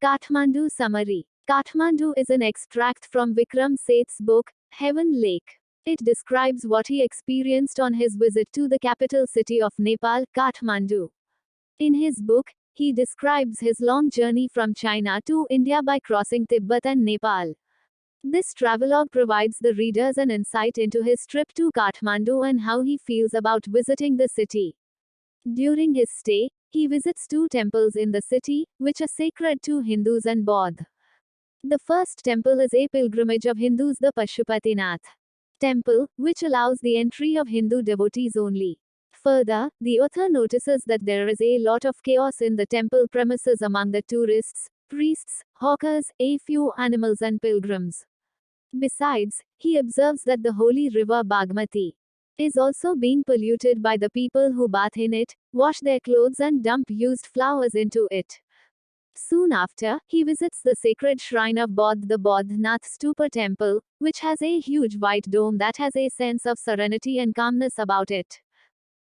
Kathmandu Summary. Kathmandu is an extract from Vikram Seth's book, Heaven Lake. It describes what he experienced on his visit to the capital city of Nepal, Kathmandu. In his book, he describes his long journey from China to India by crossing Tibet and Nepal. This travelogue provides the readers an insight into his trip to Kathmandu and how he feels about visiting the city. During his stay, he visits two temples in the city, which are sacred to Hindus and Bauddha. The first temple is a pilgrimage of Hindus, the Pashupatinath temple, which allows the entry of Hindu devotees only. Further, the author notices that there is a lot of chaos in the temple premises among the tourists, priests, hawkers, a few animals, and pilgrims. Besides, he observes that the holy river Bagmati is also being polluted by the people who bath in it, wash their clothes, and dump used flowers into it. Soon after, he visits the sacred shrine of Bodh, the Bodhnath Stupa temple, which has a huge white dome that has a sense of serenity and calmness about it.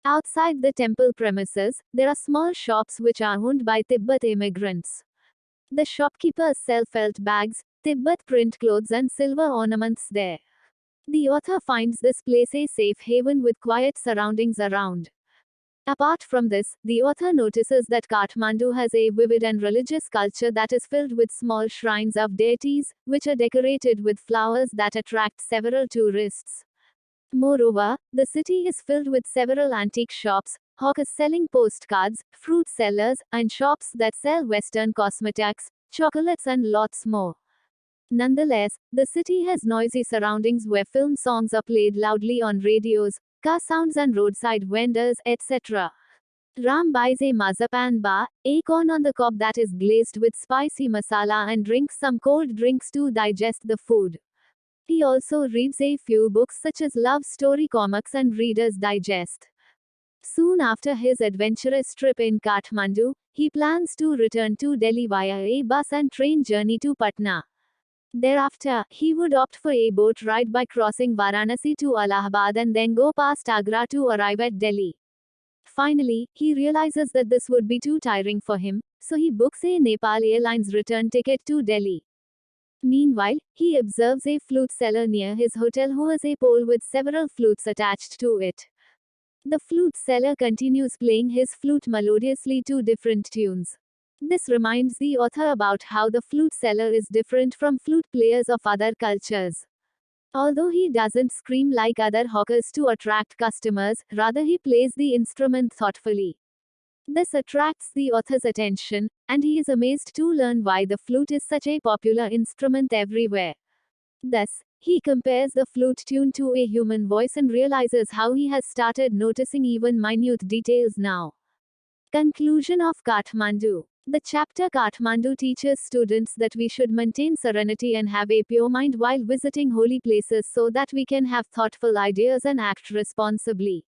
Outside the temple premises, there are small shops which are owned by Tibet immigrants. The shopkeepers sell felt bags, Tibet print clothes, and silver ornaments there. The author finds this place a safe haven with quiet surroundings around. Apart from this, the author notices that Kathmandu has a vivid and religious culture that is filled with small shrines of deities, which are decorated with flowers that attract several tourists. Moreover, the city is filled with several antique shops, hawkers selling postcards, fruit sellers, and shops that sell Western cosmetics, chocolates, and lots more. Nonetheless, the city has noisy surroundings where film songs are played loudly on radios, car sounds, and roadside vendors, etc. Ram buys a mazapan bar, a corn on the cob that is glazed with spicy masala, and drinks some cold drinks to digest the food. He also reads a few books such as love story comics and Reader's Digest. Soon after his adventurous trip in Kathmandu, he plans to return to Delhi via a bus and train journey to Patna. Thereafter, he would opt for a boat ride by crossing Varanasi to Allahabad and then go past Agra to arrive at Delhi. Finally, he realizes that this would be too tiring for him, so he books a Nepal Airlines return ticket to Delhi. Meanwhile, he observes a flute seller near his hotel who has a pole with several flutes attached to it. The flute seller continues playing his flute melodiously to different tunes. This reminds the author about how the flute seller is different from flute players of other cultures. Although he doesn't scream like other hawkers to attract customers, rather he plays the instrument thoughtfully. This attracts the author's attention, and he is amazed to learn why the flute is such a popular instrument everywhere. Thus, he compares the flute tune to a human voice and realizes how he has started noticing even minute details now. Conclusion of Kathmandu. The chapter Kathmandu teaches students that we should maintain serenity and have a pure mind while visiting holy places so that we can have thoughtful ideas and act responsibly.